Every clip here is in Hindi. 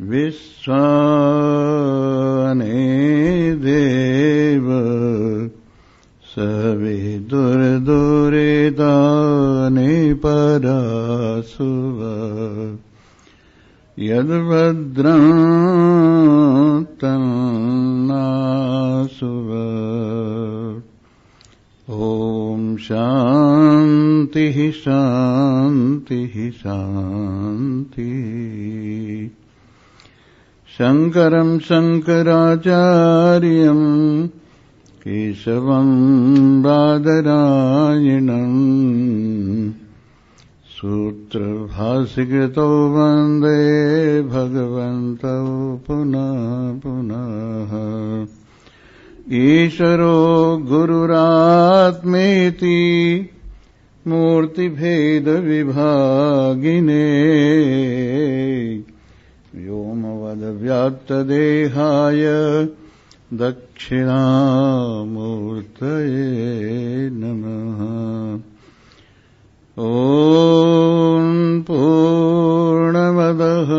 विश्वाने देव सविदुर्दुरितानि परासुव यद्भद्रं तन्नासुव। ॐ शान्तिः शान्तिः शान्तिः। शङ्करं शङ्कराचार्यं केशवं बादरायणं सूत्रभाष्यकृतौ वन्दे भगवन्तौ पुनः पुनः। ईश्वरो गुरुरात्मेति मूर्तिभेदविभागिने व्योमवद्व्याप्तदेहाय दक्षिणामूर्तये नमः। ॐ पूर्णमदः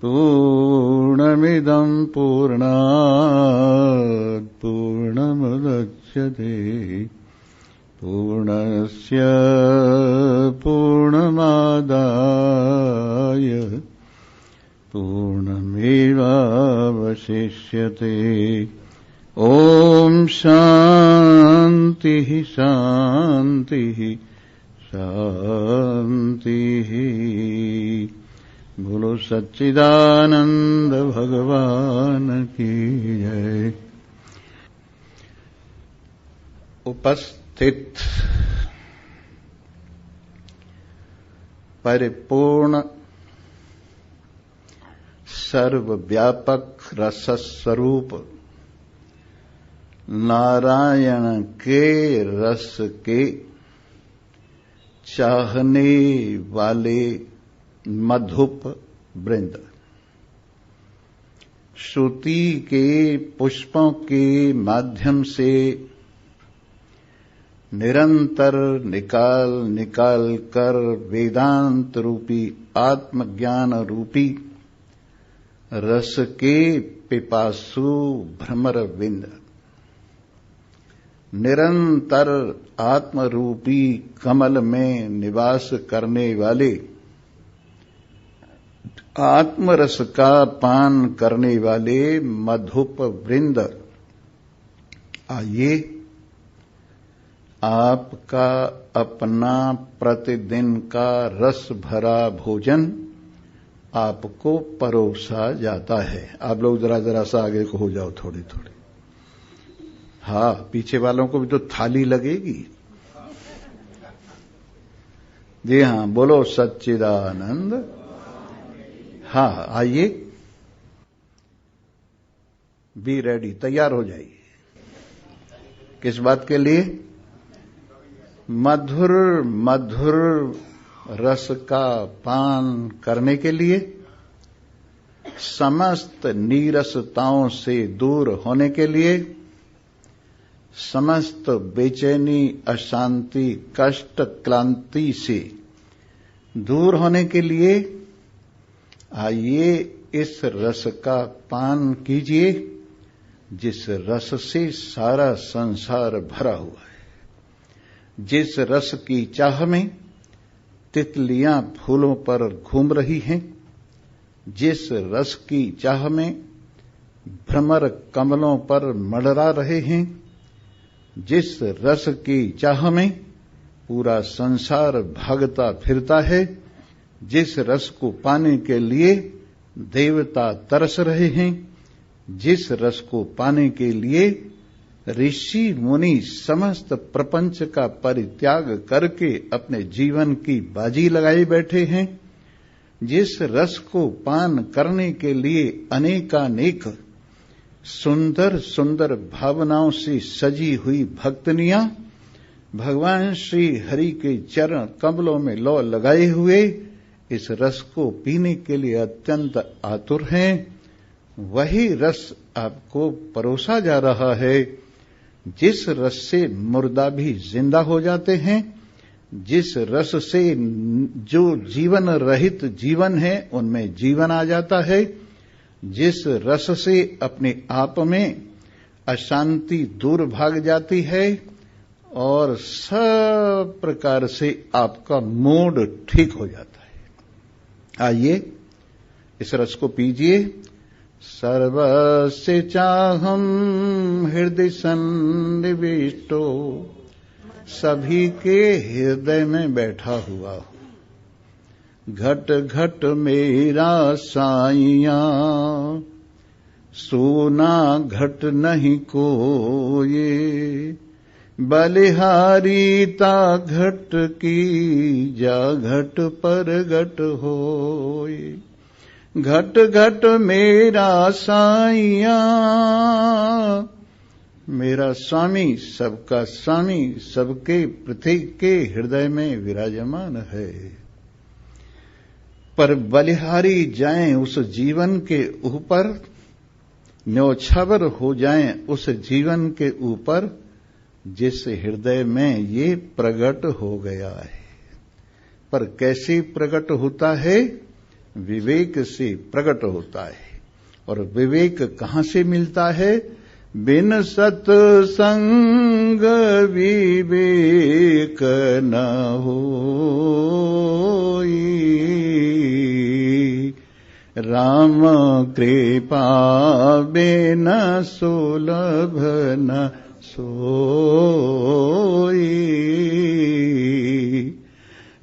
पूर्णमिदं पूर्णात् पूर्णमुदच्यते पूर्णस्य पूर्णमादाय पूर्णमेवावशिष्यते। ॐ शान्तिः शान्तिः शान्तिः। बोलो सच्चिदानंद भगवान की जय। उपस्थित परिपूर्ण सर्वव्यापक रसस्वरूप नारायण के रस के चाहने वाले मधुप वृंद, श्रुति के पुष्पों के माध्यम से निरंतर निकाल निकाल कर वेदांत रूपी आत्मज्ञान रूपी रस के पिपासु भ्रमरविंद, निरंतर आत्मरूपी कमल में निवास करने वाले आत्मरस का पान करने वाले मधुप वृंद, आइए आपका अपना प्रतिदिन का रस भरा भोजन आपको परोसा जाता है। आप लोग जरा जरा सा आगे को हो जाओ, थोड़ी थोड़ी। हाँ, पीछे वालों को भी तो थाली लगेगी। जी हाँ, बोलो सच्चिदानंद। हाँ, आइए, बी रेडी, तैयार हो जाइए। किस बात के लिए? मधुर मधुर रस का पान करने के लिए, समस्त नीरसताओं से दूर होने के लिए, समस्त बेचैनी अशांति कष्ट क्लांति से दूर होने के लिए आइए इस रस का पान कीजिए, जिस रस से सारा संसार भरा हुआ है। जिस रस की चाह में तितलियां फूलों पर घूम रही हैं, जिस रस की चाह में भ्रमर कमलों पर मंडरा रहे हैं, जिस रस की चाह में पूरा संसार भागता फिरता है, जिस रस को पाने के लिए देवता तरस रहे हैं, जिस रस को पाने के लिए ऋषि मुनि समस्त प्रपंच का परित्याग करके अपने जीवन की बाजी लगाए बैठे हैं, जिस रस को पान करने के लिए अनेकानेक सुंदर सुंदर भावनाओं से सजी हुई भक्तनियां भगवान श्री हरि के चरण कमलों में लौ लगाए हुए इस रस को पीने के लिए अत्यंत आतुर हैं, वही रस आपको परोसा जा रहा है, जिस रस से मुर्दा भी जिंदा हो जाते हैं, जिस रस से जो जीवन रहित जीवन है उनमें जीवन आ जाता है, जिस रस से अपने आप में अशांति दूर भाग जाती है और सब प्रकार से आपका मूड ठीक हो जाता है। आइए इस रस को पीजिए। सर्वस्य चाहम हृदय सन्निविष्टो, सभी के हृदय में बैठा हुआ हूं। घट घट मेरा साइया, सोना घट नहीं कोई। बलिहारी ता घट की, जा घट पर घट होए। घट घट मेरा साइया, मेरा स्वामी, सबका स्वामी, सबके प्रत्येक के हृदय में विराजमान है। पर बलिहारी जाएं उस जीवन के ऊपर, न्योछावर हो जाएं उस जीवन के ऊपर जिस हृदय में ये प्रकट हो गया है। पर कैसे प्रकट होता है? विवेक से प्रकट होता है। और विवेक कहां से मिलता है? बिन सत्संग विवेक न होई, राम कृपा बिन सुलभ न सोई।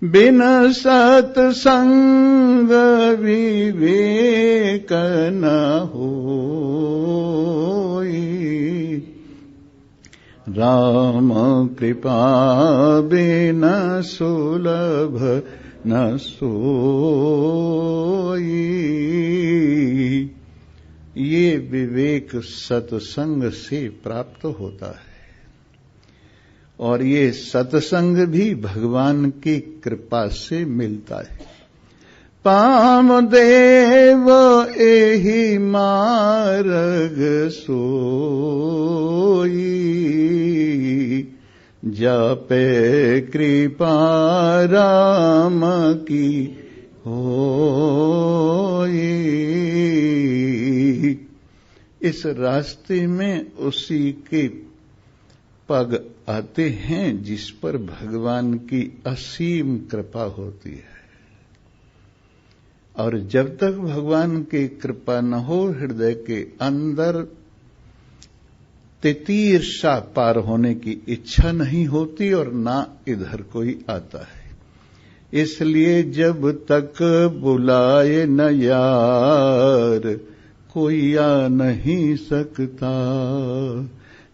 बिन सत्संग विवेक न होई, राम कृपा बिन सुलभ न सोई। ये विवेक सत्संग से प्राप्त होता है और ये सत्संग भी भगवान की कृपा से मिलता है। पामदेव एहि मार्ग सोई, जापे कृपा राम की होई। इस रास्ते में उसी के पग आते हैं जिस पर भगवान की असीम कृपा होती है। और जब तक भगवान की कृपा न हो, हृदय के अंदर तितीर्षा पार होने की इच्छा नहीं होती और ना इधर कोई आता है। इसलिए जब तक बुलाए न यार, कोई आ नहीं सकता।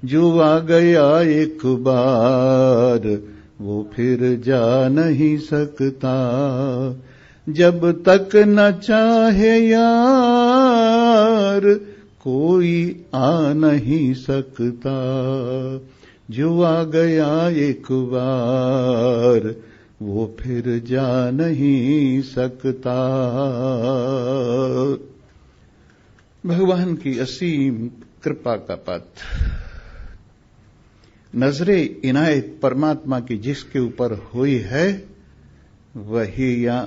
जो आ गया एक बार, वो फिर जा नहीं सकता। जब तक न चाहे यार, कोई आ नहीं सकता। जो आ गया एक बार, वो फिर जा नहीं सकता। भगवान की असीम कृपा का पात्र, नजरे इनायत परमात्मा की जिसके ऊपर हुई है, वही यहां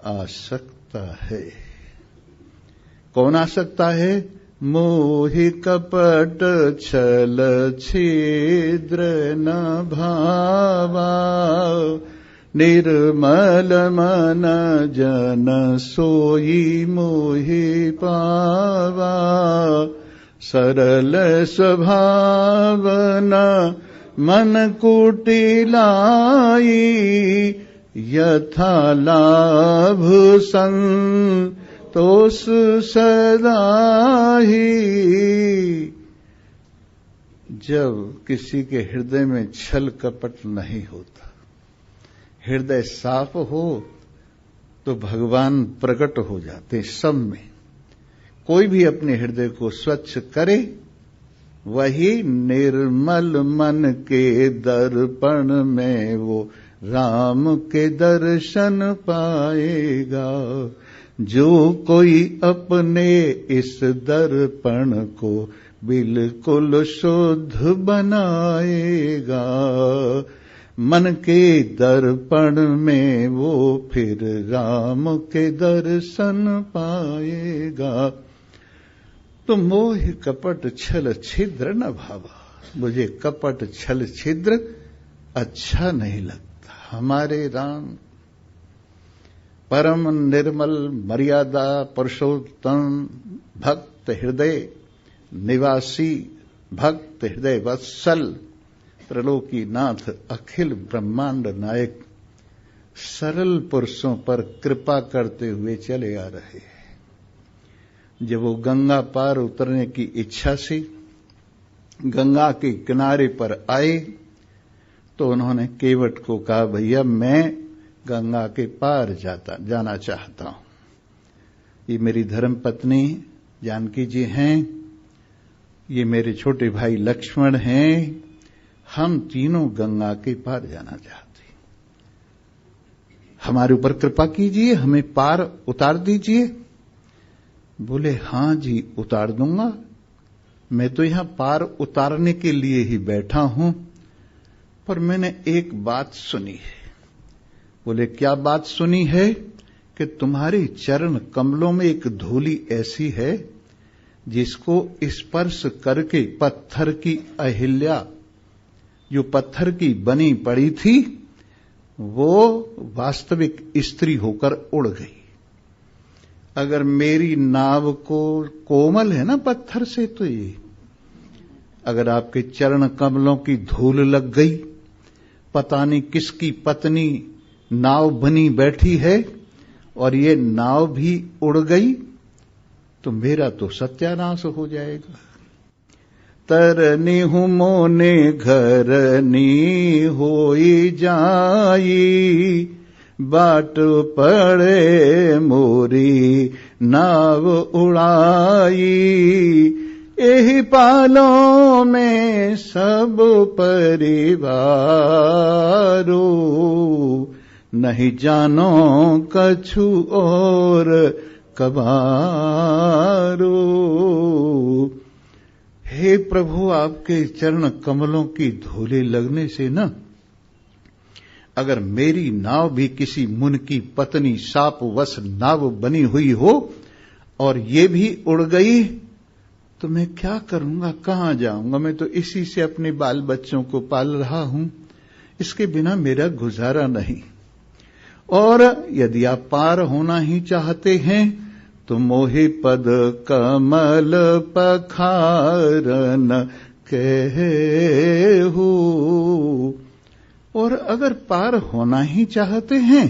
आ सकता है। कौन आ सकता है? मोहि कपट छल छिद्र न भावा, निर्मल मन जन सोई मोहि पावा। सरल स्वभावना मन कुटिलाई, यथा लाभ संतोष सदाही। जब किसी के हृदय में छल कपट नहीं होता, हृदय साफ हो, तो भगवान प्रकट हो जाते सब में। कोई भी अपने हृदय को स्वच्छ करे, वही निर्मल मन के दर्पण में वो राम के दर्शन पाएगा। जो कोई अपने इस दर्पण को बिल्कुल शुद्ध बनाएगा, मन के दर्पण में वो फिर राम के दर्शन पाएगा। तो मोह कपट छल छिद्र न भावा, मुझे कपट छल छिद्र अच्छा नहीं लगता। हमारे राम परम निर्मल मर्यादा पुरुषोत्तम भक्त हृदय निवासी, भक्त हृदय वत्सल, त्रिलोकीनाथ, अखिल ब्रह्मांड नायक सरल पुरुषों पर कृपा करते हुए चले आ रहे हैं। जब वो गंगा पार उतरने की इच्छा से गंगा के किनारे पर आए तो उन्होंने केवट को कहा, भैया मैं गंगा के पार जाना चाहता हूं। ये मेरी धर्मपत्नी जानकी जी हैं, ये मेरे छोटे भाई लक्ष्मण हैं, हम तीनों गंगा के पार जाना चाहते हैं। हमारे ऊपर कृपा कीजिए, हमें पार उतार दीजिए। बोले, हां जी उतार दूंगा, मैं तो यहां पार उतारने के लिए ही बैठा हूं, पर मैंने एक बात सुनी है। बोले, क्या बात सुनी है? कि तुम्हारे चरण कमलों में एक धूली ऐसी है जिसको स्पर्श करके पत्थर की अहिल्या, जो पत्थर की बनी पड़ी थी, वो वास्तविक स्त्री होकर उड़ गई। अगर मेरी नाव को कोमल है ना पत्थर से, तो ये अगर आपके चरण कमलों की धूल लग गई, पता नहीं किसकी पत्नी नाव बनी बैठी है और ये नाव भी उड़ गई, तो मेरा तो सत्यानाश हो जाएगा। तरनी हूं मोने घरनी होई जाई, बाट पड़े मोरी नाव उड़ाई, एही पालों में सब परिवारो, नहीं जानो कछु और कबारो। हे प्रभु, आपके चरण कमलों की धूले लगने से न, अगर मेरी नाव भी किसी मुन की पत्नी शापवश नाव बनी हुई हो और ये भी उड़ गई, तो मैं क्या करूंगा, कहां जाऊंगा? मैं तो इसी से अपने बाल बच्चों को पाल रहा हूं, इसके बिना मेरा गुजारा नहीं। और यदि आप पार होना ही चाहते हैं तो मोहि पद कमल पखारन कहेहु, और अगर पार होना ही चाहते हैं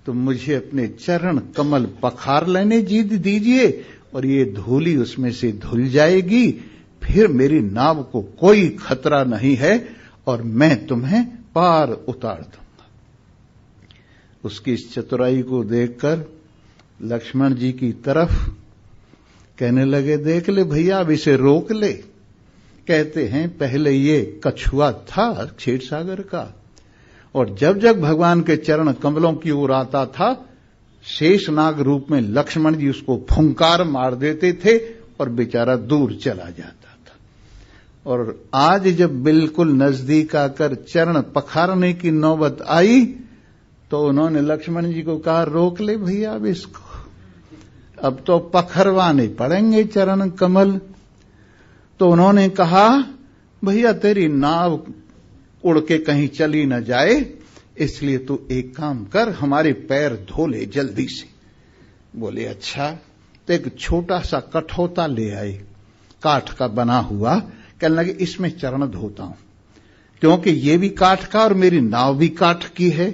तो मुझे अपने चरण कमल पखार लेने दीजिए, और ये धूली उसमें से धुल जाएगी, फिर मेरी नाव को कोई खतरा नहीं है और मैं तुम्हें पार उतार दूंगा। उसकी इस चतुराई को देखकर लक्ष्मण जी की तरफ कहने लगे, देख ले भैया, अब इसे रोक ले। कहते हैं पहले ये कछुआ था क्षीर सागर का, और जब जब भगवान के चरण कमलों की ओर आता था, शेषनाग रूप में लक्ष्मण जी उसको फुंकार मार देते थे और बेचारा दूर चला जाता था। और आज जब बिल्कुल नजदीक आकर चरण पखारने की नौबत आई तो उन्होंने लक्ष्मण जी को कहा, रोक ले भैया अब इसको, अब तो पखरवाने पड़ेंगे चरण कमल। तो उन्होंने कहा, भैया तेरी नाव उड़ के कहीं चली न जाए, इसलिए तू एक काम कर, हमारे पैर धो ले जल्दी से। बोले अच्छा। तो एक छोटा सा कठौता ले आए, काठ का बना हुआ। कहने लगे इसमें चरण धोता हूं, क्योंकि ये भी काठ का और मेरी नाव भी काठ की है,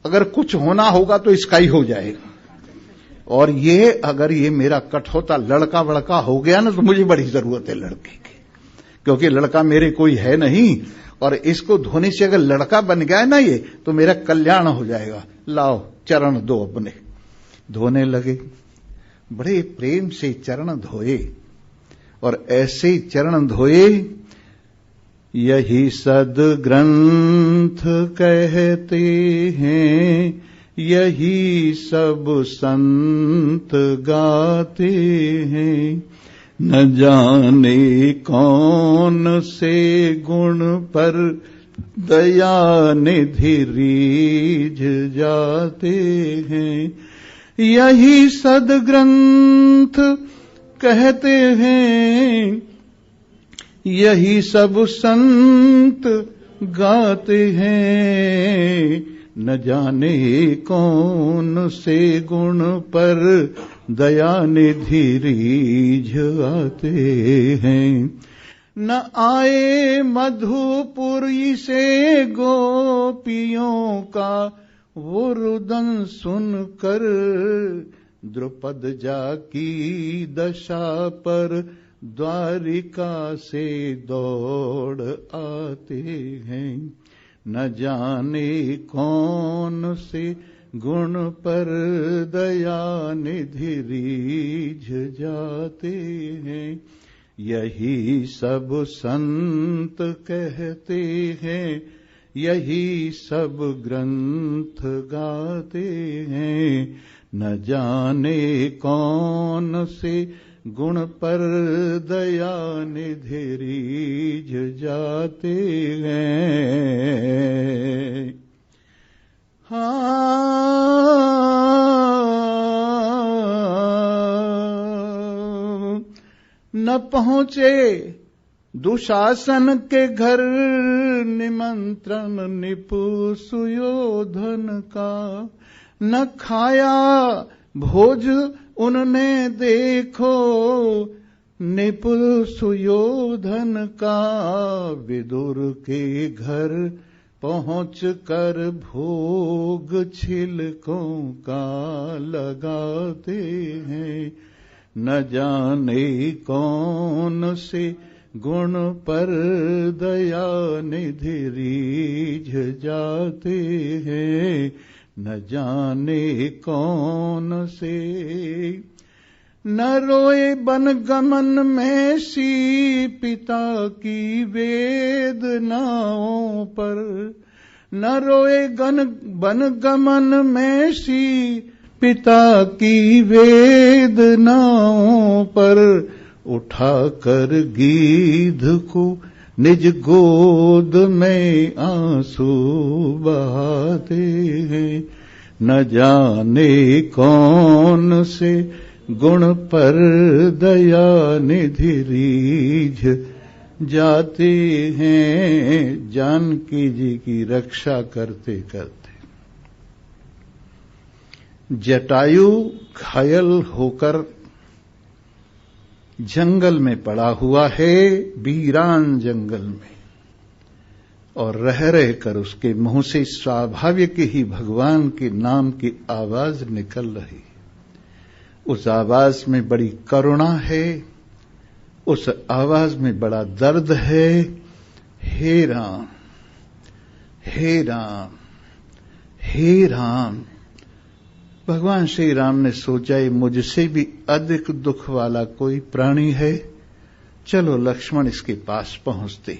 अगर कुछ होना होगा तो इसका ही हो जाएगा। और ये अगर ये मेरा कठौता लड़का वड़का हो गया ना, तो मुझे बड़ी जरूरत है लड़के की, क्योंकि लड़का मेरे कोई है नहीं, और इसको धोने से अगर लड़का बन गया ना ये, तो मेरा कल्याण हो जाएगा। लाओ चरण दो अपने। धोने लगे, बड़े प्रेम से चरण धोए, और ऐसे चरण धोए, यही सदग्रंथ कहते हैं, यही सब संत गाते हैं। न जाने कौन से गुण पर दया निधि रीझ जाते हैं। यही सद्ग्रंथ कहते हैं, यही सब संत गाते हैं। न जाने कौन से गुण पर दया निधि रीझ आते हैं। न आए मधुपुरी से गोपियों का वो रुदन सुनकर, द्रुपद जाकी दशा पर द्वारिका से दौड़ आते हैं। न जाने कौन से गुण पर दया निधि रीझ जाते हैं। यही सब संत कहते हैं, यही सब ग्रंथ गाते हैं। न जाने कौन से गुण पर दया निधि रीझ जाते हैं। न पहुंचे दुशासन के घर निमंत्रण निपु सुयोधन का। न खाया भोज उनने देखो निपुल सुयोधन का। विदुर के घर पहुंच कर भोग छिलकों का लगाते हैं। न जाने कौन से गुण पर दया निधि रीझ जाते हैं। न जाने कौन से न रोए बन गमन में सी पिता की वेदनाओं पर। न रोए बन गमन में सी पिता की वेदनाओं पर। उठाकर गीध को निज गोद में आंसू बहाते हैं। न जाने कौन से गुण पर दया निधि रीझ जाते हैं। जानकी जी की रक्षा करते करते जटायु घायल होकर जंगल में पड़ा हुआ है, वीरान जंगल में, और रह रह कर उसके मुंह से स्वाभाविक ही भगवान के नाम की आवाज निकल रही। उस आवाज में बड़ी करुणा है, उस आवाज में बड़ा दर्द है। हे राम, हे राम, हे राम। भगवान श्री राम ने सोचा ये मुझसे भी अधिक दुख वाला कोई प्राणी है, चलो लक्ष्मण इसके पास पहुंचते।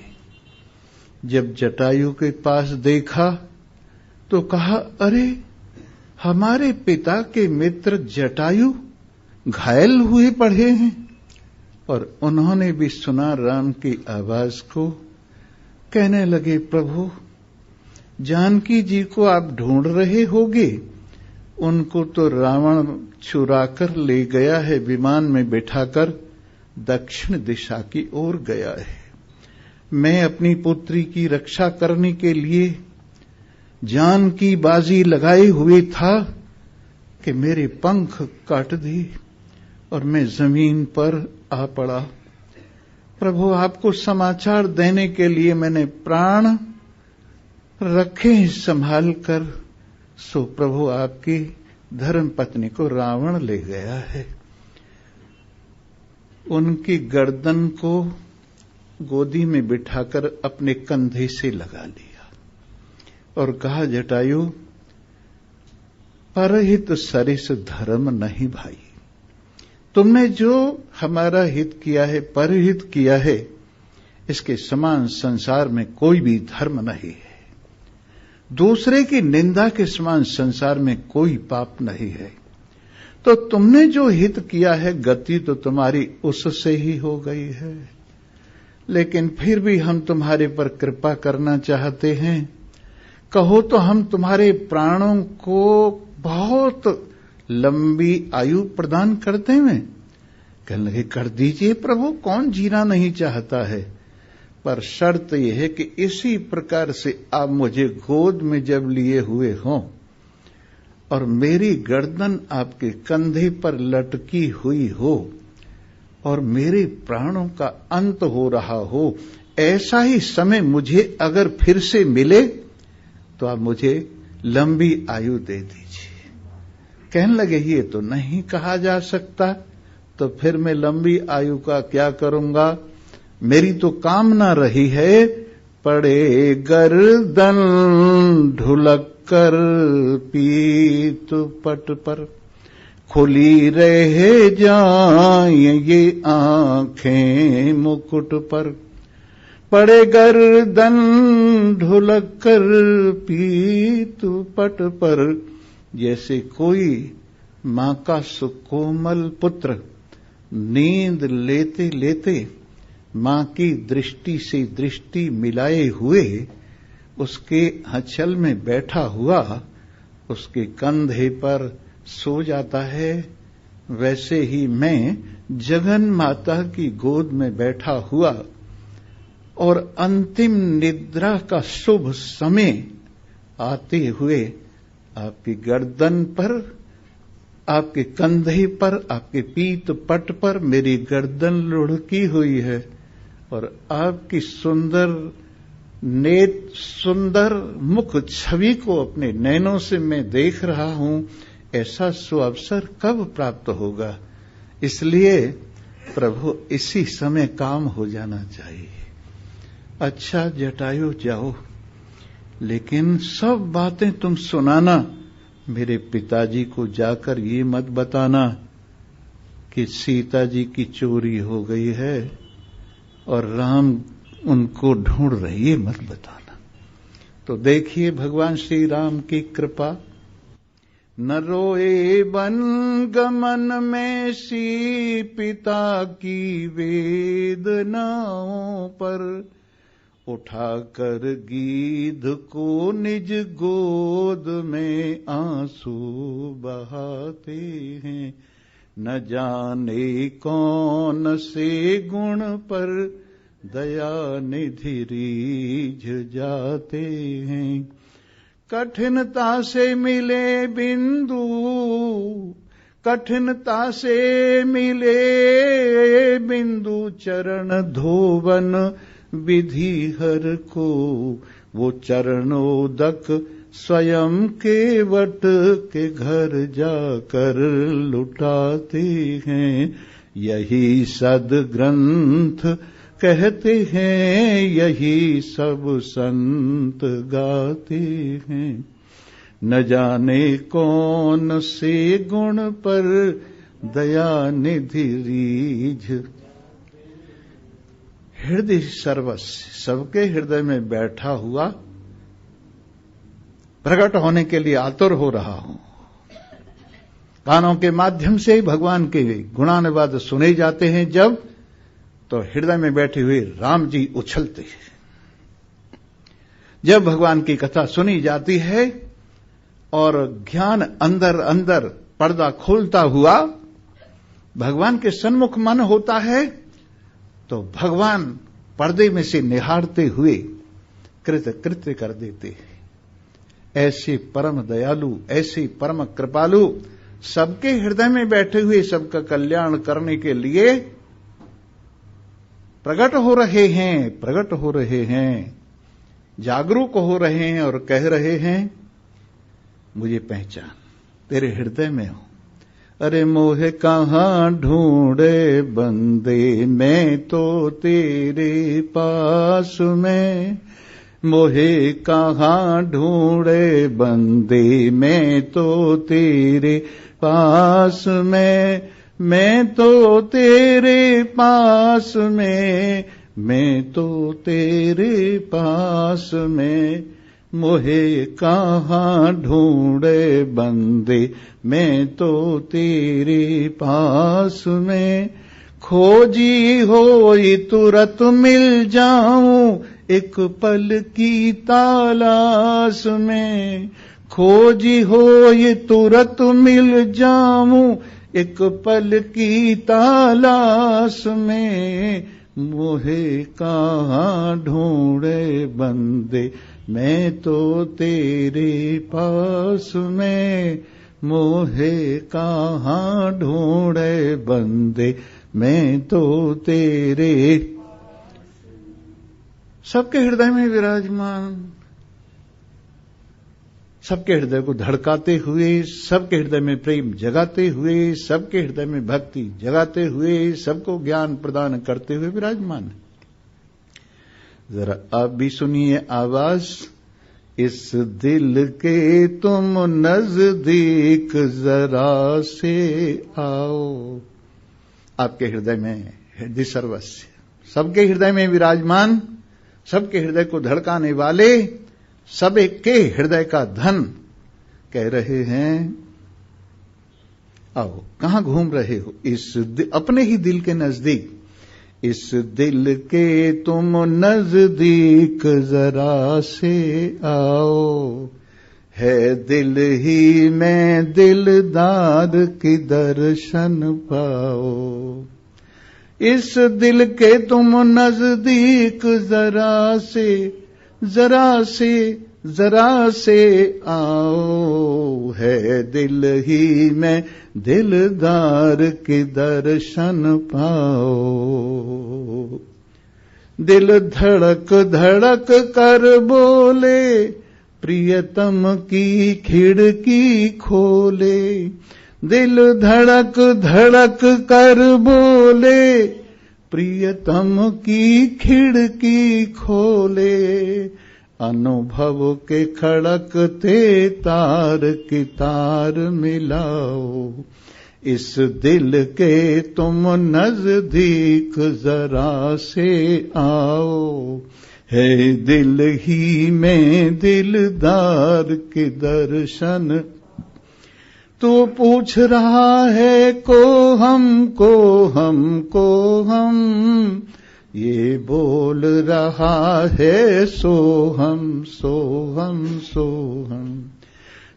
जब जटायु के पास देखा तो कहा, अरे हमारे पिता के मित्र जटायु घायल हुए पड़े हैं। और उन्होंने भी सुना राम की आवाज को, कहने लगे, प्रभु जानकी जी को आप ढूंढ रहे होगे, उनको तो रावण चुराकर ले गया है, विमान में बिठाकर दक्षिण दिशा की ओर गया है। मैं अपनी पुत्री की रक्षा करने के लिए जान की बाजी लगाए हुए था कि मेरे पंख काट दिए और मैं जमीन पर आ पड़ा। प्रभु आपको समाचार देने के लिए मैंने प्राण रखे संभाल कर, सो प्रभु आपकी धर्म पत्नी को रावण ले गया है। उनकी गर्दन को गोदी में बिठाकर अपने कंधे से लगा लिया और कहा, जटायु परहित सरिस धर्म नहीं भाई, तुमने जो हमारा हित किया है, परहित किया है, इसके समान संसार में कोई भी धर्म नहीं है। दूसरे की निंदा के समान संसार में कोई पाप नहीं है। तो तुमने जो हित किया है, गति तो तुम्हारी उससे ही हो गई है, लेकिन फिर भी हम तुम्हारे पर कृपा करना चाहते हैं। कहो तो हम तुम्हारे प्राणों को बहुत लंबी आयु प्रदान करते हैं। कहने लगे, कर दीजिए प्रभु, कौन जीना नहीं चाहता है, पर शर्त यह है कि इसी प्रकार से आप मुझे गोद में जब लिए हुए हों और मेरी गर्दन आपके कंधे पर लटकी हुई हो और मेरे प्राणों का अंत हो रहा हो, ऐसा ही समय मुझे अगर फिर से मिले तो आप मुझे लंबी आयु दे दीजिए। कहने लगे, ये तो नहीं कहा जा सकता, तो फिर मैं लंबी आयु का क्या करूंगा? मेरी तो कामना रही है, पड़े गर्दन ढुलक कर पीत पट पर, खुली रह जाए ये आंखें मुकुट पर। पड़े गर्दन ढुलक कर पीत पट पर, जैसे कोई मां का सुकोमल पुत्र नींद लेते लेते मां की दृष्टि से दृष्टि मिलाए हुए उसके आंचल में बैठा हुआ उसके कंधे पर सो जाता है, वैसे ही मैं जगन माता की गोद में बैठा हुआ और अंतिम निद्रा का शुभ समय आते हुए आपकी गर्दन पर, आपके कंधे पर, आपके पीत पट पर मेरी गर्दन लुढ़की हुई है और आपकी सुंदर मुख छवि को अपने नैनों से मैं देख रहा हूं। ऐसा सुअवसर कब प्राप्त होगा? इसलिए प्रभु इसी समय काम हो जाना चाहिए। अच्छा जटायु जाओ, लेकिन सब बातें तुम सुनाना, मेरे पिताजी को जाकर ये मत बताना कि सीता जी की चोरी हो गई है और राम उनको ढूंढ रहे, ये मत बताना। तो देखिए भगवान श्री राम की कृपा। न रोए बन गमन में सी पिता की वेदनाओं पर, उठाकर गीध को निज गोद में आंसू बहाते हैं। न जाने कौन से गुण पर दया निधि रीझ जाते हैं। कठिनता से मिले बिंदु, कठिनता से मिले बिंदु चरण धोवन विधि हर को, वो चरणोदक स्वयं केवट के घर जाकर लुटाते हैं। यही सद्ग्रंथ कहते हैं, यही सब संत गाते हैं। न जाने कौन से गुण पर दया निधि रीझ। हृदय सर्वस्व, सबके हृदय में बैठा हुआ, प्रकट होने के लिए आतुर हो रहा हूं। कानों के माध्यम से भगवान के गुणानुवाद सुने जाते हैं जब, तो हृदय में बैठे हुए राम जी उछलते हैं। जब भगवान की कथा सुनी जाती है और ज्ञान अंदर अंदर पर्दा खोलता हुआ भगवान के सन्मुख मन होता है, तो भगवान पर्दे में से निहारते हुए कृत्य कर देते हैं। ऐसे परम दयालु, ऐसे परम कृपालु, सबके हृदय में बैठे हुए सबका कल्याण करने के लिए प्रकट हो रहे हैं, जागरूक हो रहे हैं और कह रहे हैं, मुझे पहचान, तेरे हृदय में हो। अरे मोहे कहाँ ढूंढे बंदे, मैं तो तेरे पास में। मोहे कहाँ ढूंढे बंदे, मैं तो तेरे पास में। मैं तो तेरे पास में, मैं तो तेरे पास में। मोहे कहाँ ढूंढे बंदे, मैं तो तेरे पास में। खोजी होई तुरत मिल जाऊं, एक पल की तलाश में। खोजी होई तुरत मिल जाऊं, एक पल की तलाश में। मोहे कहाँ ढूंढे बंदे, मैं तो तेरे पास में। मोहे कहाँ ढूंढे बंदे, मैं तो तेरे। सबके हृदय में विराजमान, सबके हृदय को धड़काते हुए, सबके हृदय में प्रेम जगाते हुए, सबके हृदय में भक्ति जगाते हुए, सबको ज्ञान प्रदान करते हुए विराजमान है। जरा आप भी सुनिए आवाज, इस दिल के तुम नजदीक जरा से आओ। आपके हृदय में हृदय सर्वस्व, सबके हृदय में विराजमान, सबके हृदय को धड़काने वाले, सब एक के हृदय का धन कह रहे हैं, आओ। कहां घूम रहे हो? अपने ही दिल के नजदीक। इस दिल के तुम नजदीक जरा से आओ, है दिल ही में दिलदार की दर्शन पाओ। इस दिल के तुम नजदीक जरा से, जरा से, जरा से आओ, है दिल ही में दिलदार के दर्शन पाओ। दिल धड़क धड़क कर बोले, प्रियतम की खिड़की खोले। दिल धड़क धड़क कर बोले, प्रियतम की खिड़की खोले। अनुभव के खड़कते तार की तार मिलाओ, इस दिल के तुम नजदीक जरा से आओ, है दिल ही में दिलदार के दर्शन। तू पूछ रहा है को हम, ये बोल रहा है सोहम सोहम सोहम।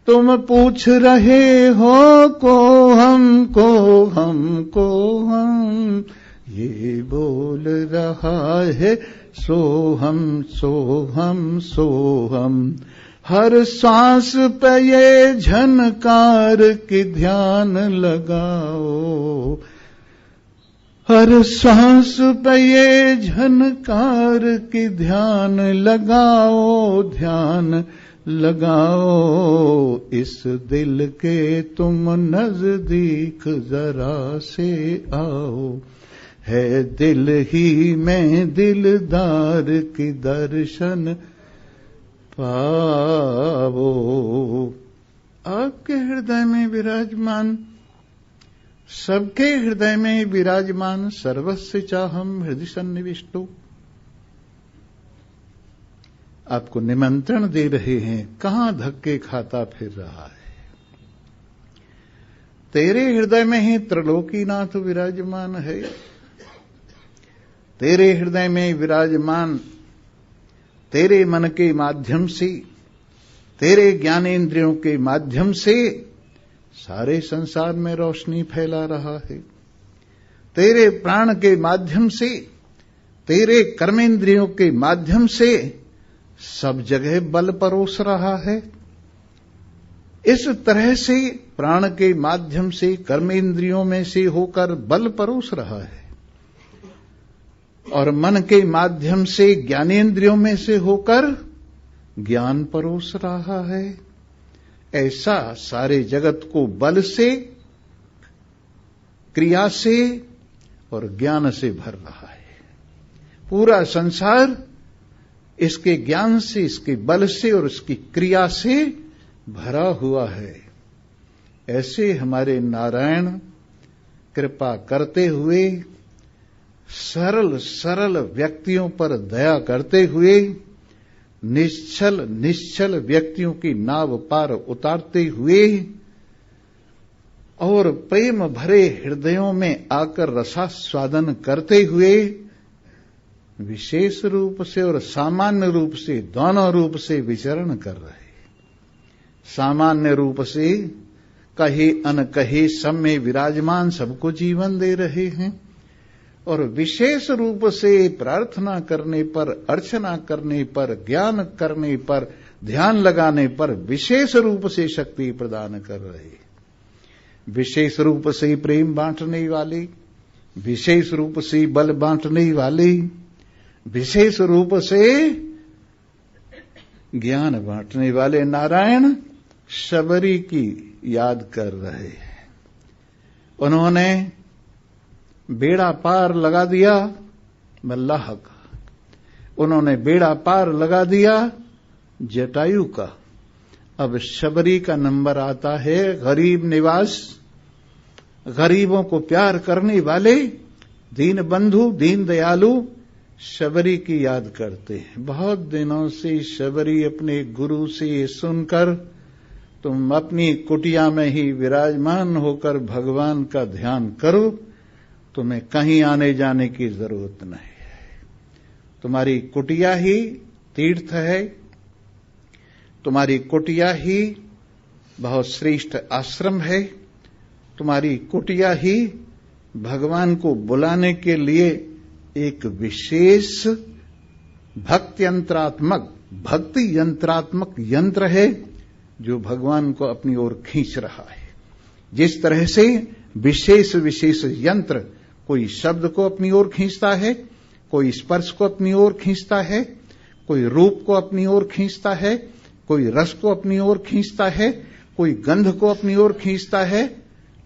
तुम पूछ रहे हो को हम, ये बोल रहा है सोहम सोहम सोहम। हर सांस पे ये झनकार की ध्यान लगाओ, हर सांस पे ये झनकार की ध्यान लगाओ, ध्यान लगाओ। इस दिल के तुम नजदीक जरा से आओ, है दिल ही में दिलदार की दर्शन पावो। आपके हृदय में विराजमान, सबके हृदय में विराजमान सर्वस्य चाहम हृदय सन्निविष्टो आपको निमंत्रण दे रहे हैं। कहां धक्के खाता फिर रहा है? तेरे हृदय में ही त्रिलोकीनाथ विराजमान है। तेरे हृदय में विराजमान, तेरे मन के माध्यम से, तेरे ज्ञानेंद्रियों के माध्यम से सारे संसार में रोशनी फैला रहा है। तेरे प्राण के माध्यम से, तेरे कर्मेंद्रियों के माध्यम से सब जगह बल परोस रहा है। इस तरह से प्राण के माध्यम से, कर्मेंद्रियों में से होकर बल परोस रहा है, और मन के माध्यम से, ज्ञानेंद्रियों में से होकर ज्ञान परोस रहा है। ऐसा सारे जगत को बल से, क्रिया से और ज्ञान से भर रहा है। पूरा संसार इसके ज्ञान से, इसके बल से और इसकी क्रिया से भरा हुआ है। ऐसे हमारे नारायण कृपा करते हुए, सरल सरल व्यक्तियों पर दया करते हुए निश्चल व्यक्तियों की नाव पार उतारते हुए और प्रेम भरे हृदयों में आकर रसास्वादन करते हुए विशेष रूप से और सामान्य रूप से दोनों रूप से विचरण कर रहे। सामान्य रूप से कहे अनकहे सब में विराजमान सबको जीवन दे रहे हैं और विशेष रूप से प्रार्थना करने पर, अर्चना करने पर, ज्ञान करने पर, ध्यान लगाने पर विशेष रूप से शक्ति प्रदान कर रहे। विशेष रूप से प्रेम बांटने वाले, विशेष रूप से बल बांटने वाले, विशेष रूप से ज्ञान बांटने वाले नारायण शबरी की याद कर रहे हैं। उन्होंने बेड़ा पार लगा दिया मल्लाह का, उन्होंने बेड़ा पार लगा दिया जटायु का। अब शबरी का नंबर आता है गरीब निवास, गरीबों को प्यार करने वाले, दीन बंधु, दीन दयालु शबरी की याद करते हैं। बहुत दिनों से शबरी अपने गुरु से सुनकर तुम अपनी कुटिया में ही विराजमान होकर भगवान का ध्यान करो, तुम्हें कहीं आने जाने की जरूरत नहीं है। तुम्हारी कुटिया ही तीर्थ है, तुम्हारी कुटिया ही बहुत श्रेष्ठ आश्रम है, तुम्हारी कुटिया ही भगवान को बुलाने के लिए एक विशेष भक्ति यंत्रात्मक यंत्र है जो भगवान को अपनी ओर खींच रहा है। जिस तरह से विशेष यंत्र कोई शब्द को अपनी ओर खींचता है, कोई स्पर्श को अपनी ओर खींचता है, कोई रूप को अपनी ओर खींचता है, कोई रस को अपनी ओर खींचता है, कोई गंध को अपनी ओर खींचता है,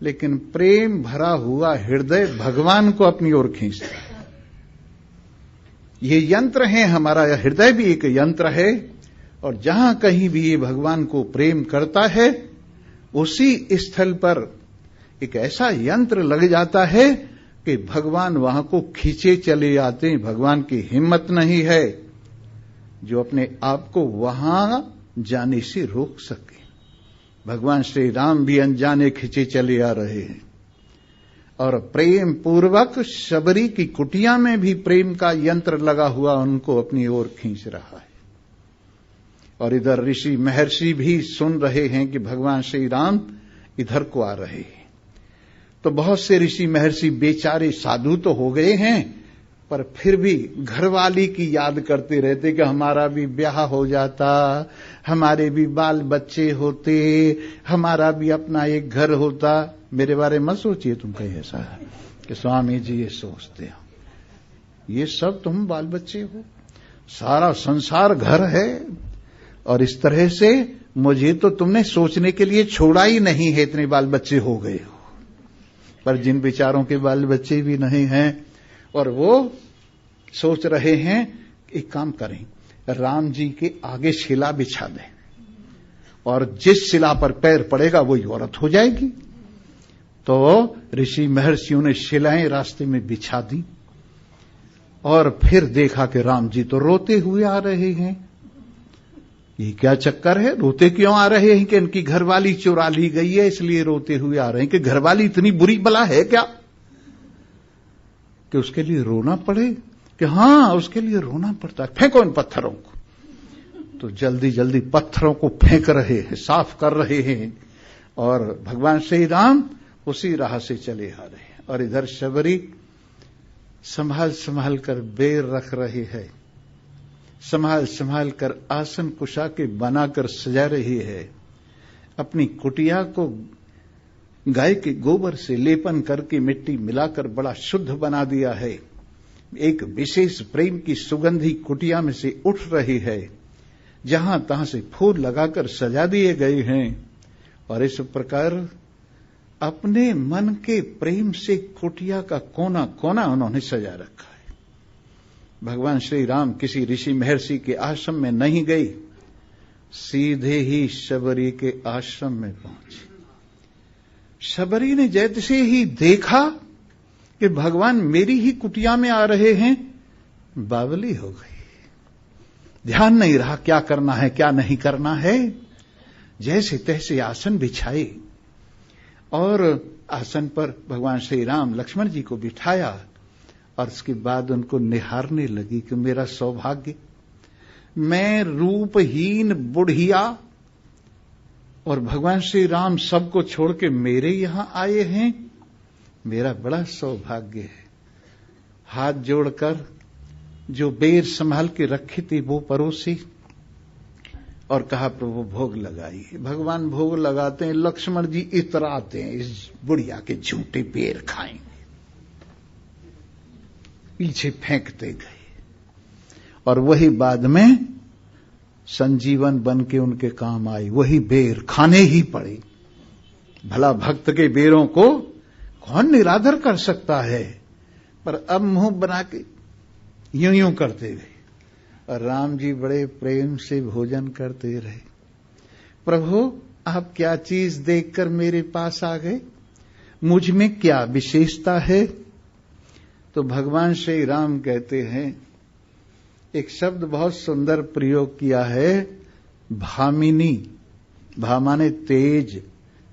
लेकिन प्रेम भरा हुआ हृदय भगवान को अपनी ओर खींचता है। ये यंत्र है, हमारा हृदय भी एक यंत्र है और जहां कहीं भी ये भगवान को प्रेम करता है उसी स्थल पर एक ऐसा यंत्र लग जाता है कि भगवान वहां को खींचे चले आते हैं। भगवान की हिम्मत नहीं है जो अपने आप को वहां जाने से रोक सके। भगवान श्री राम भी अनजाने खींचे चले आ रहे हैं और प्रेम पूर्वक शबरी की कुटिया में भी प्रेम का यंत्र लगा हुआ उनको अपनी ओर खींच रहा है। और इधर ऋषि महर्षि भी सुन रहे हैं कि भगवान श्री राम इधर को आ रहे हैं। तो बहुत से ऋषि महर्षि बेचारे साधु तो हो गए हैं, पर फिर भी घरवाली की याद करते रहते कि हमारा भी ब्याह हो जाता, हमारे भी बाल बच्चे होते, हमारा भी अपना एक घर होता। मेरे बारे में मत सोचिए तुम कहीं ऐसा कि स्वामी जी ये सोचते हो। ये सब तुम बाल बच्चे हो, सारा संसार घर है और इस तरह से मुझे तो तुमने सोचने के लिए छोड़ा ही नहीं है, इतने बाल बच्चे हो गए हो। पर जिन बेचारों के बाल बच्चे भी नहीं हैं और वो सोच रहे हैं एक काम करें, राम जी के आगे शिला बिछा दें और जिस शिला पर पैर पड़ेगा वही औरत हो जाएगी। तो ऋषि महर्षियों ने शिलाएं रास्ते में बिछा दी और फिर देखा कि राम जी तो रोते हुए आ रहे हैं। ये क्या चक्कर है, रोते क्यों आ रहे हैं? कि इनकी घरवाली चुरा ली गई है इसलिए रोते हुए आ रहे हैं। कि घरवाली इतनी बुरी बला है क्या कि उसके लिए रोना पड़े? कि हां, उसके लिए रोना पड़ता है। फेंको इन पत्थरों को। तो जल्दी जल्दी पत्थरों को फेंक रहे हैं, साफ कर रहे हैं और भगवान श्री राम उसी राह से चले आ रहे हैं। और इधर शबरी संभाल संभाल कर बेर रख रही है, संभाल संभाल कर आसन कुशा के बनाकर सजा रही है। अपनी कुटिया को गाय के गोबर से लेपन करके मिट्टी मिलाकर बड़ा शुद्ध बना दिया है। एक विशेष प्रेम की सुगंधी कुटिया में से उठ रही है, जहां तहां से फूल लगाकर सजा दिए गए हैं और इस प्रकार अपने मन के प्रेम से कुटिया का कोना कोना उन्होंने सजा रखा है। भगवान श्री राम किसी ऋषि महर्षि के आश्रम में नहीं गई, सीधे ही शबरी के आश्रम में पहुंची। शबरी ने जैसे ही देखा कि भगवान मेरी ही कुटिया में आ रहे हैं, बावली हो गई। ध्यान नहीं रहा क्या करना है क्या नहीं करना है। जैसे तैसे आसन बिछाए और आसन पर भगवान श्री राम लक्ष्मण जी को बिठाया और उसके बाद उनको निहारने लगी कि मेरा सौभाग्य, मैं रूपहीन बुढ़िया और भगवान श्री राम सबको छोड़ के मेरे यहां आए हैं, मेरा बड़ा सौभाग्य है। हाथ जोड़कर जो बेर संभाल के रखी थी वो परोसी और कहा प्रभु भोग लगाइए। भगवान भोग लगाते हैं, लक्ष्मण जी इतराते हैं इस बुढ़िया के झूठे बेर खाएंगे, पीछे फेंकते गए और वही बाद में संजीवन बन के उनके काम आई। वही बेर खाने ही पड़े। भला भक्त के बेरों को कौन निरादर कर सकता है, पर अब मुंह बना के यूं यूं करते गए और राम जी बड़े प्रेम से भोजन करते रहे। प्रभु आप क्या चीज देखकर मेरे पास आ गए, मुझ में क्या विशेषता है? तो भगवान श्री राम कहते हैं, एक शब्द बहुत सुंदर प्रयोग किया है, भामिनी। भा माने तेज,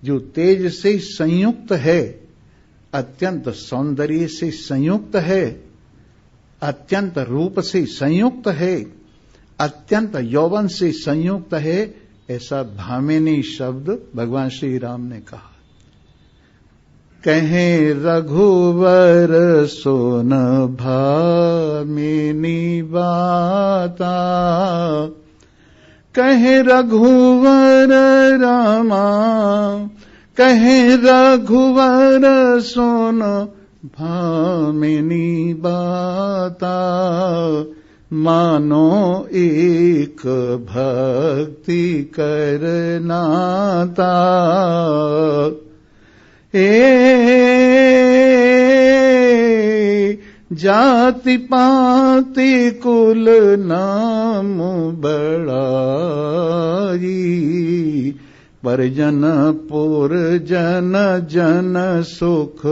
जो तेज से संयुक्त है, अत्यंत सौंदर्य से संयुक्त है, अत्यंत रूप से संयुक्त है, अत्यंत यौवन से संयुक्त है, ऐसा भामिनी शब्द भगवान श्री राम ने कहा। कहें रघुवर सोन भामिनी बाता, कहें रघुवर रामा, कहें रघुवर सोन भामिनी बाता, मानो एक भक्ति करनाता, जाति पाति कुल नाम बड़ाई, परजन पुर जन जन सुखदाई,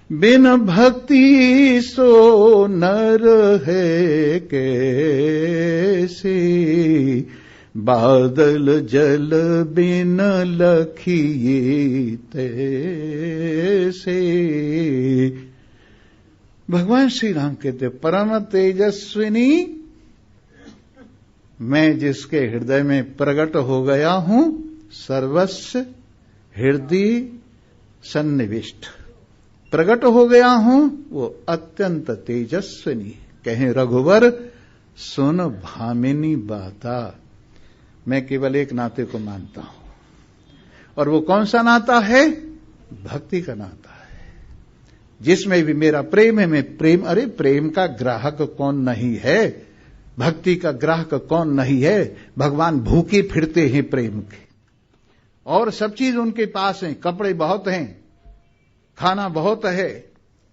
बिन भक्ति सो नर है कैसे, बादल जल बिन लखिए तैसे। भगवान श्री राम कहते परम तेजस्विनी, मैं जिसके हृदय में प्रकट हो गया हूं, सर्वस्व हृदय सन्निविष्ट प्रकट हो गया हूं, वो अत्यंत तेजस्विनी। कहें रघुवर सुन भामिनी बाता, मैं केवल एक नाते को मानता हूं, और वो कौन सा नाता है? भक्ति का नाता है, जिसमें भी मेरा प्रेम है। मैं प्रेम, अरे प्रेम का ग्राहक कौन नहीं है, भक्ति का ग्राहक कौन नहीं है। भगवान भूखे फिरते हैं प्रेम के, और सब चीज उनके पास है, कपड़े बहुत हैं, खाना बहुत है,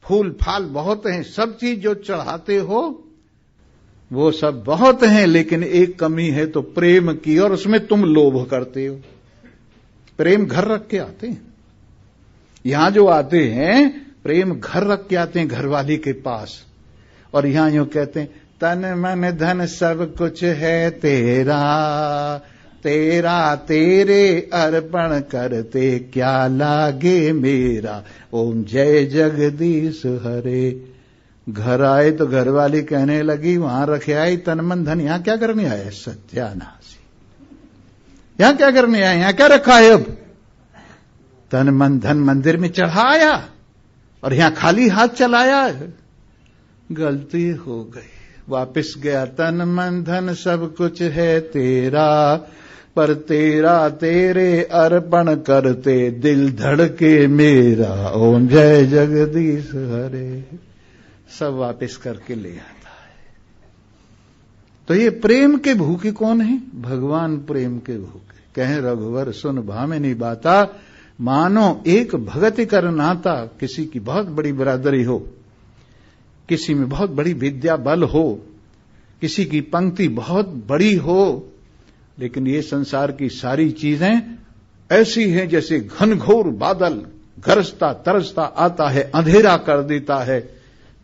फूल फाल बहुत हैं, सब चीज जो चढ़ाते हो वो सब बहुत हैं, लेकिन एक कमी है तो प्रेम की, और उसमें तुम लोभ करते हो। प्रेम घर रख के आते हैं, यहां जो आते हैं प्रेम घर रख के आते हैं घरवाली के पास, और यहां यूं कहते हैं तन मन धन सब कुछ है तेरा, तेरा तेरे अर्पण करते क्या लागे मेरा, ओम जय जगदीश हरे। घर आए तो घरवाली कहने लगी वहां रखे आई तन मन धन, यहां क्या करने आया? सत्यानाशी, यहां क्या करने आया? यहां क्या रखा है? अब तन मन धन मंदिर में चढ़ाया और यहां खाली हाथ चलाया। गलती हो गई, वापिस गया। तन मन धन सब कुछ है तेरा, पर तेरा तेरे अर्पण करते दिल धड़के मेरा, ओम जय जगदीश हरे। सब वापस करके ले आता है। तो ये प्रेम के भूखे कौन है? भगवान प्रेम के भूखे। कहें रघुवर सुन भामिनी बाता, मानो एक भगति कर नाता। किसी की बहुत बड़ी बरादरी हो, किसी में बहुत बड़ी विद्या बल हो, किसी की पंक्ति बहुत बड़ी हो, लेकिन ये संसार की सारी चीजें ऐसी हैं जैसे घनघोर बादल गरजता तरसता आता है, अंधेरा कर देता है,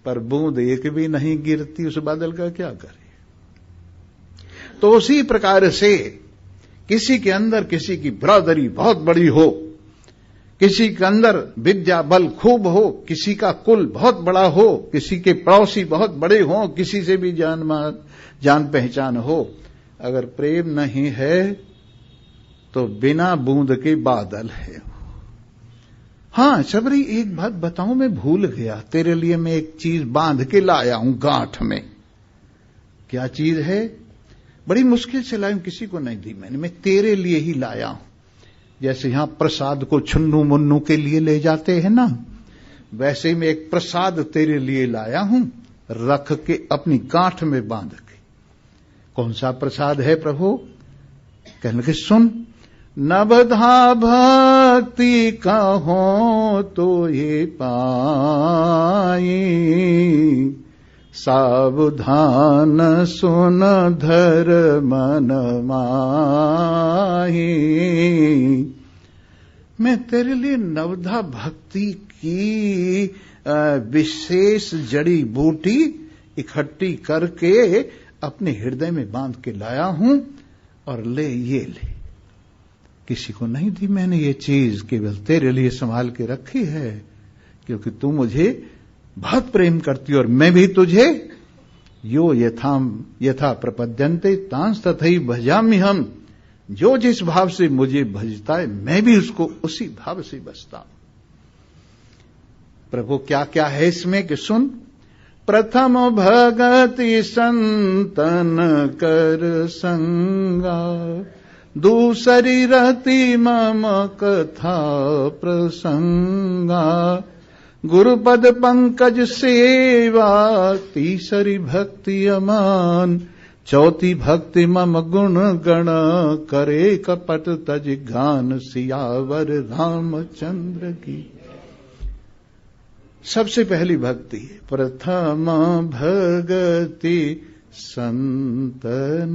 पर बूंद एक भी नहीं गिरती, उस बादल का क्या करे। तो उसी प्रकार से किसी के अंदर किसी की बिरादरी बहुत बड़ी हो, किसी के अंदर विद्या बल खूब हो, किसी का कुल बहुत बड़ा हो, किसी के पड़ोसी बहुत बड़े हों, किसी से भी जान पहचान हो, अगर प्रेम नहीं है तो बिना बूंद के बादल है। हां शबरी, एक बात बताऊं, मैं भूल गया, तेरे लिए मैं एक चीज बांध के लाया हूं गांठ में। क्या चीज है? बड़ी मुश्किल से लाया हूं, किसी को नहीं दी मैंने, मैं तेरे लिए ही लाया हूं। जैसे यहां प्रसाद को छुन्नू मुन्नू के लिए ले जाते हैं ना, वैसे ही मैं एक प्रसाद तेरे लिए लाया हूं, रख के अपनी गांठ में बांध के। कौन सा प्रसाद है प्रभु? कहने लगे सुन, नवधा भक्ति कहो तो ये पाई, सावधान सुन धर मन माही। मैं तेरे लिए नवधा भक्ति की विशेष जड़ी बूटी इकट्ठी करके अपने हृदय में बांध के लाया हूं, और ले ये ले। किसी को नहीं दी मैंने ये चीज, केवल तेरे लिए संभाल के रखी है, क्योंकि तू मुझे बहुत प्रेम करती और मैं भी तुझे। यो यथा प्रपद्यन्ते तांस तथैव भजामि हम। जो जिस भाव से मुझे भजता है मैं भी उसको उसी भाव से बसता हूं। प्रभु क्या क्या है इसमें कि सुन, प्रथम भगति संतन कर संगा, दूसरी रति मम कथा प्रसंगा, गुरुपद पंकज सेवा, तीसरी भक्ति अमान, चौथी भक्ति मम गुण गण, करे कपट तज गान, सियावर रामचंद्र की। सबसे पहली भक्ति प्रथम भगति संतन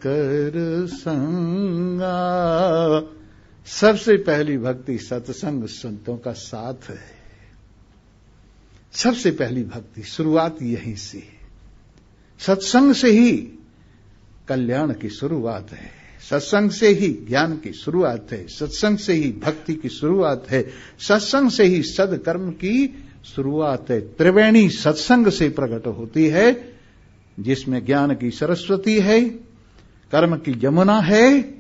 कर संगा। सबसे पहली भक्ति सत्संग, संतों का साथ है। सबसे पहली भक्ति शुरुआत यहीं से, सत्संग से ही कल्याण की शुरुआत है, सत्संग से ही ज्ञान की शुरुआत है, सत्संग से ही भक्ति की शुरुआत है, सत्संग से ही सदकर्म की शुरुआत है। त्रिवेणी सत्संग से प्रकट होती है, जिसमें ज्ञान की सरस्वती है, कर्म की यमुना है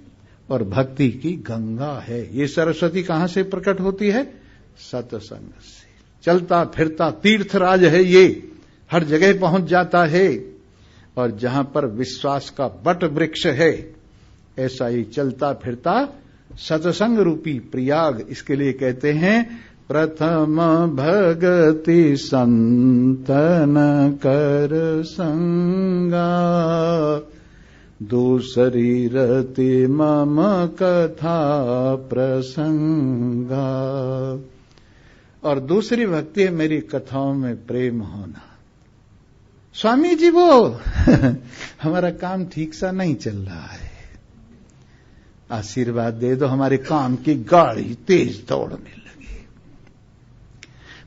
और भक्ति की गंगा है। ये सरस्वती कहां से प्रकट होती है? सत्संग से। चलता फिरता तीर्थराज है ये, हर जगह पहुंच जाता है, और जहां पर विश्वास का बट वृक्ष है, ऐसा ही चलता फिरता सत्संग रूपी प्रयाग। इसके लिए कहते हैं प्रथम भगति संतन कर संगा, दूसरी रति मम कथा प्रसंगा। और दूसरी भक्ति है मेरी कथाओं में प्रेम होना। स्वामी जी वो हमारा काम ठीक सा नहीं चल रहा है, आशीर्वाद दे दो, हमारे काम की गाड़ी तेज दौड़ने लगी।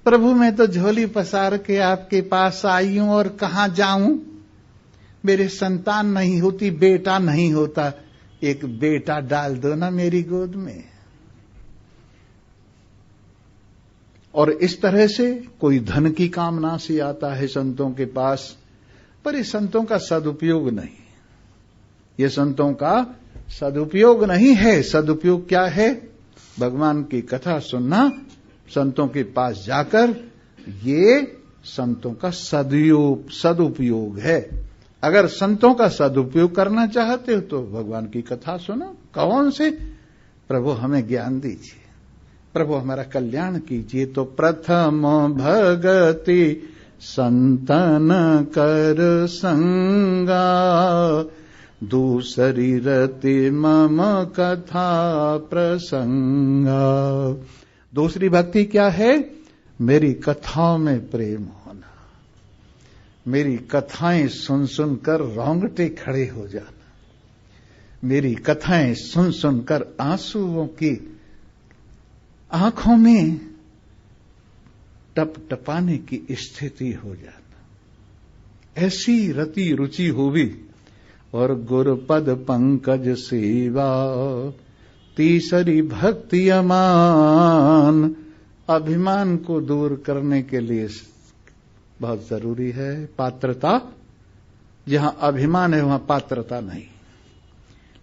प्रभु मैं तो झोली पसार के आपके पास आई हूं और कहां जाऊं, मेरे संतान नहीं होती, बेटा नहीं होता, एक बेटा डाल दो ना मेरी गोद में। और इस तरह से कोई धन की कामना से आता है संतों के पास, पर ये संतों का सदुपयोग नहीं, ये संतों का सदुपयोग नहीं है। सदुपयोग क्या है? भगवान की कथा सुनना, संतों के पास जाकर, ये संतों का सदुपयोग है। अगर संतों का सदुपयोग करना चाहते हो तो भगवान की कथा सुनो। कौन से? प्रभु हमें ज्ञान दीजिए, प्रभु हमारा कल्याण कीजिए। तो प्रथम भगति संतन कर संगा, दूसरी रति मम कथा प्रसंगा। दूसरी भक्ति क्या है? मेरी कथाओं में प्रेम होना, मेरी कथाएं सुन सुनकर रोंगटे खड़े हो जाना, मेरी कथाएं सुन सुनकर आंसुओं की आंखों में टप टपाने की स्थिति हो जाता। ऐसी रति रुचि होवी। और गुरुपद पंकज सेवा तीसरी भक्ति अमान। अभिमान को दूर करने के लिए बहुत जरूरी है पात्रता। जहां अभिमान है वहां पात्रता नहीं,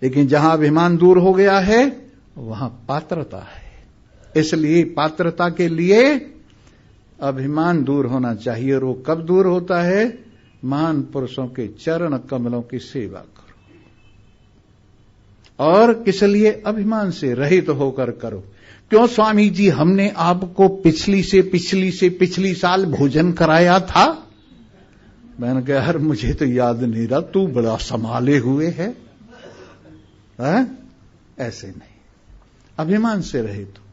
लेकिन जहां अभिमान दूर हो गया है वहां पात्रता है। इसलिए पात्रता के लिए अभिमान दूर होना चाहिए। और वो कब दूर होता है? महान पुरुषों के चरण कमलों की सेवा करो। और किस लिए? अभिमान से रहित होकर करो। क्यों स्वामी जी, हमने आपको पिछली साल भोजन कराया था? मैंने कहा यार मुझे तो याद नहीं रहा, तू बड़ा संभाले हुए है। ऐसे नहीं, अभिमान से रहित हो।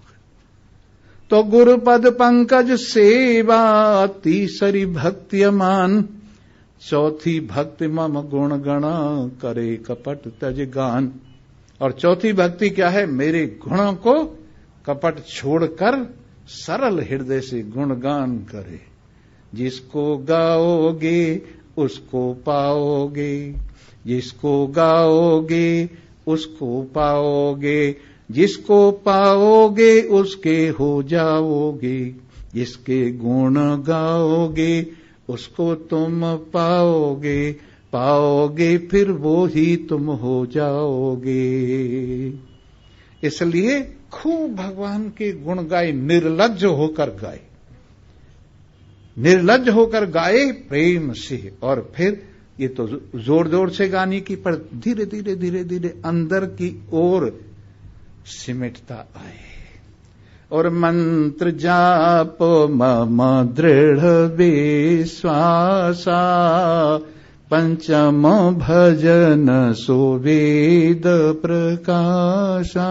तो गुरुपद पंकज सेवा तीसरी भक्ति अमान। चौथी भक्ति मम गुण गणा करे कपट तज गान। और चौथी भक्ति क्या है? मेरे गुणों को कपट छोड़कर सरल हृदय से गुणगान करे। जिसको गाओगे उसको पाओगे, जिसको गाओगे उसको पाओगे, जिसको पाओगे उसके हो जाओगे, जिसके गुण गाओगे उसको तुम पाओगे, पाओगे फिर वो ही तुम हो जाओगे। इसलिए खूब भगवान के गुण गाए, निर्लज्ज होकर गाए, निर्लज्ज होकर गाए प्रेम से। और फिर ये तो जोर जोर से गाने की, पर धीरे धीरे धीरे धीरे अंदर की ओर सिमटता आए। और मंत्र जाप मम दृढ़ विश्वासा, पंचम भजन सो वेद प्रकाशा।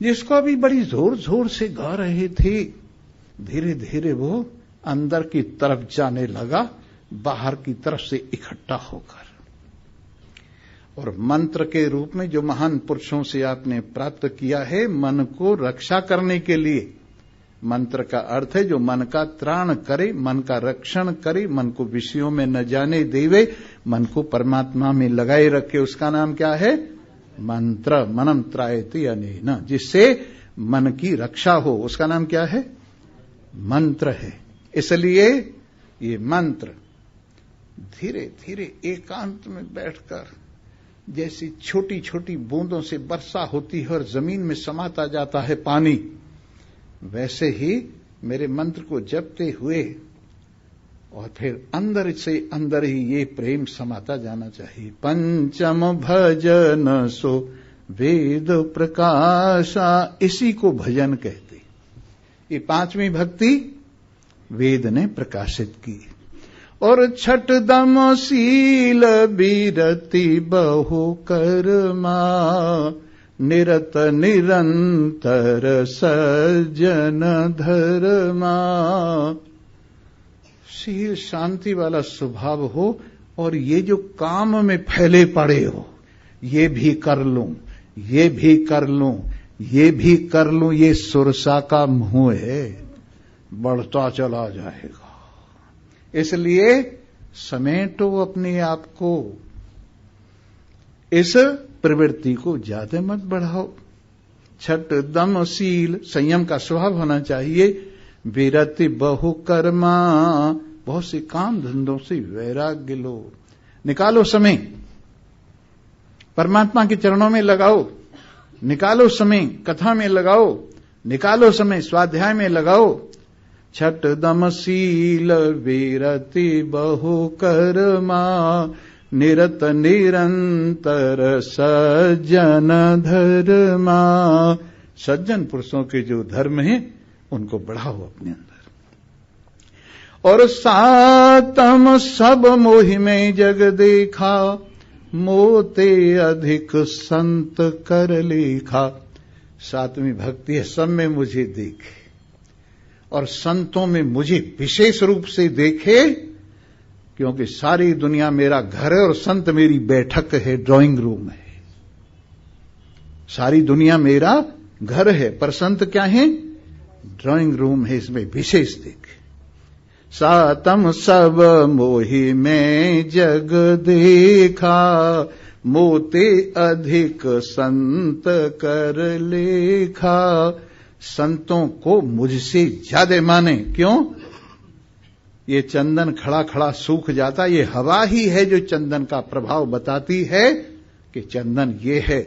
जिसको भी बड़ी जोर जोर से गा रहे थे, धीरे धीरे वो अंदर की तरफ जाने लगा, बाहर की तरफ से इकट्ठा होकर। और मंत्र के रूप में जो महान पुरुषों से आपने प्राप्त किया है, मन को रक्षा करने के लिए। मंत्र का अर्थ है जो मन का त्राण करे, मन का रक्षण करे, मन को विषयों में न जाने देवे, मन को परमात्मा में लगाए रखे। उसका नाम क्या है? मंत्र। मनम त्रायति अनेन, जिससे मन की रक्षा हो, उसका नाम क्या है? मंत्र है। इसलिए ये मंत्र धीरे धीरे एकांत में बैठकर, जैसी छोटी छोटी बूंदों से वर्षा होती है और जमीन में समाता जाता है पानी, वैसे ही मेरे मंत्र को जपते हुए और फिर अंदर से अंदर ही ये प्रेम समाता जाना चाहिए। पंचम भजन सो वेद प्रकाशा, इसी को भजन कहते। ये पांचवी भक्ति वेद ने प्रकाशित की। और छठ दम शील बीरति बहु कर्मा, निरत निरंतर सज्जन धर्मा। शील शांति वाला स्वभाव हो, और ये जो काम में फैले पड़े हो, ये भी कर लूं, ये भी कर लूं, ये भी कर लूं, ये सुरसा का मुंह है, बढ़ता चला जाएगा। इसलिए समेटो अपने आप को, इस प्रवृत्ति को ज्यादा मत बढ़ाओ। छठ दम शील, संयम का स्वभाव होना चाहिए। विरति बहु कर्मा, बहुत से काम धंधों से वैराग्य लो, निकालो समय, परमात्मा के चरणों में लगाओ, निकालो समय, कथा में लगाओ, निकालो समय, स्वाध्याय में लगाओ। छठ दम शील विरति बहु कर्मा, निरत निरंतर सज्जन धर्मा। सज्जन पुरुषों के जो धर्म हैं उनको बढ़ाओ अपने अंदर। और सातम सब मोहि में जग देखा, मोते अधिक संत कर लेखा। सातवीं भक्ति है सब में मुझे देखे, और संतों में मुझे विशेष रूप से देखे, क्योंकि सारी दुनिया मेरा घर है और संत मेरी बैठक है, ड्राइंग रूम है। सारी दुनिया मेरा घर है, पर संत क्या है? ड्राइंग रूम है, इसमें विशेष देखे। सातम सब मोहि में जग देखा, मोते अधिक संत कर लेखा। संतों को मुझसे ज्यादा माने। क्यों? ये चंदन खड़ा खड़ा सूख जाता, ये हवा ही है जो चंदन का प्रभाव बताती है कि चंदन ये है।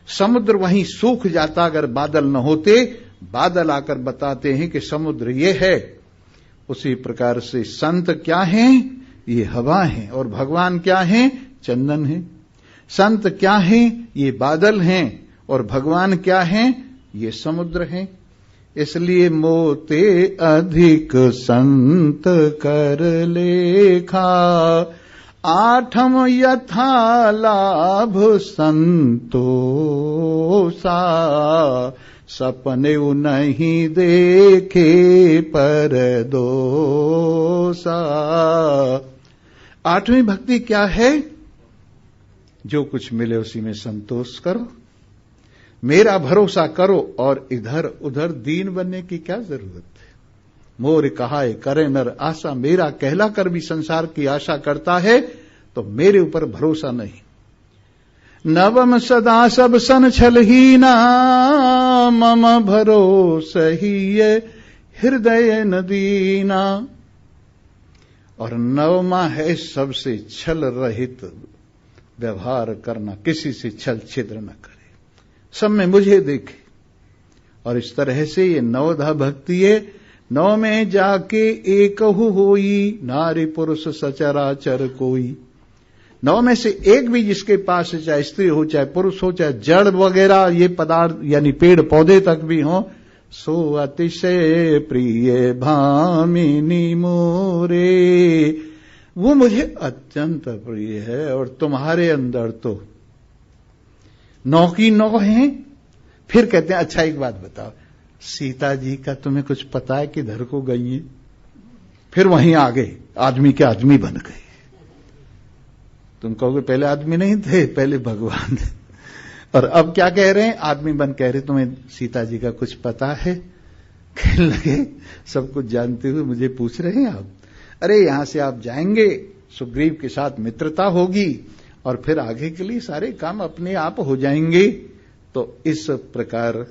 समुद्र वहीं सूख जाता अगर बादल न होते, बादल आकर बताते हैं कि समुद्र ये है। उसी प्रकार से संत क्या हैं? ये हवा हैं। और भगवान क्या हैं? चंदन हैं। संत क्या हैं? ये बादल हैं। और भगवान क्या हैं? ये समुद्र हैं। इसलिए मोते अधिक संत कर लेखा, आठम यथा लाभ संतोषा, सपने नहीं देखे पर दोषा। आठवीं भक्ति क्या है? जो कुछ मिले उसी में संतोष करो, मेरा भरोसा करो, और इधर उधर दीन बनने की क्या जरूरत है। मोर कहाए करे नर आशा, मेरा कहला कर भी संसार की आशा करता है तो मेरे ऊपर भरोसा नहीं। नवम सदा सब सन छलहीना, मम भरोसा ही हृदय नदीना। और नवमा है सबसे छल रहित व्यवहार करना, किसी से छल छिद्र न करे, सब में मुझे देखे। और इस तरह से ये नवधा भक्ति है। नौ में जाके एकहु होई, नारी पुरुष सचराचर कोई। नौ में से एक भी जिसके पास, चाहे स्त्री हो, चाहे पुरुष हो, चाहे जड़ वगैरह ये पदार्थ यानी पेड़ पौधे तक भी हो, सो अतिशय प्रिय भामिनी मोरे, वो मुझे अत्यंत प्रिय है। और तुम्हारे अंदर तो 9 की 9 हैं। फिर कहते हैं अच्छा एक बात बताओ, सीता जी का तुम्हें कुछ पता है किधर को गई है? फिर वहीं आ गए, आदमी के आदमी बन गए। तुम कहोगे पहले आदमी नहीं थे, पहले भगवान थे। और अब क्या कह रहे हैं? आदमी बन कह रहे तुम्हें सीता जी का कुछ पता है? कहने लगे सब कुछ जानते हुए मुझे पूछ रहे हैं आप? अरे यहां से आप जाएंगे, सुग्रीव के साथ मित्रता होगी और फिर आगे के लिए सारे काम अपने आप हो जाएंगे। तो इस प्रकार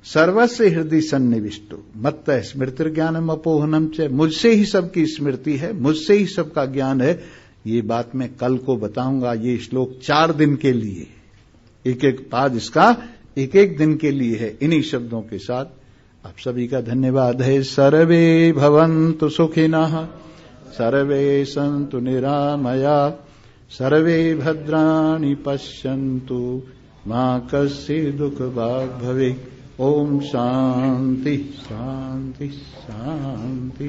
सर्वस्य हृदय सन्निविष्टो मत्त स्मृति ज्ञानम अपोहनम च, मुझसे ही सबकी स्मृति है, मुझसे ही सबका ज्ञान है। ये बात मैं कल को बताऊंगा। ये श्लोक 4 दिन के लिए, एक एक पाद इसका एक एक दिन के लिए है। इन्हीं शब्दों के साथ आप सभी का धन्यवाद है। सर्वे भवन्तु सुखिनः, सर्वे सन्तु निरामया, सर्वे भद्राणि पश्यन्तु, मा कश्चित् दुःखभाग् भवेत्। ओम शांति शांति शांति।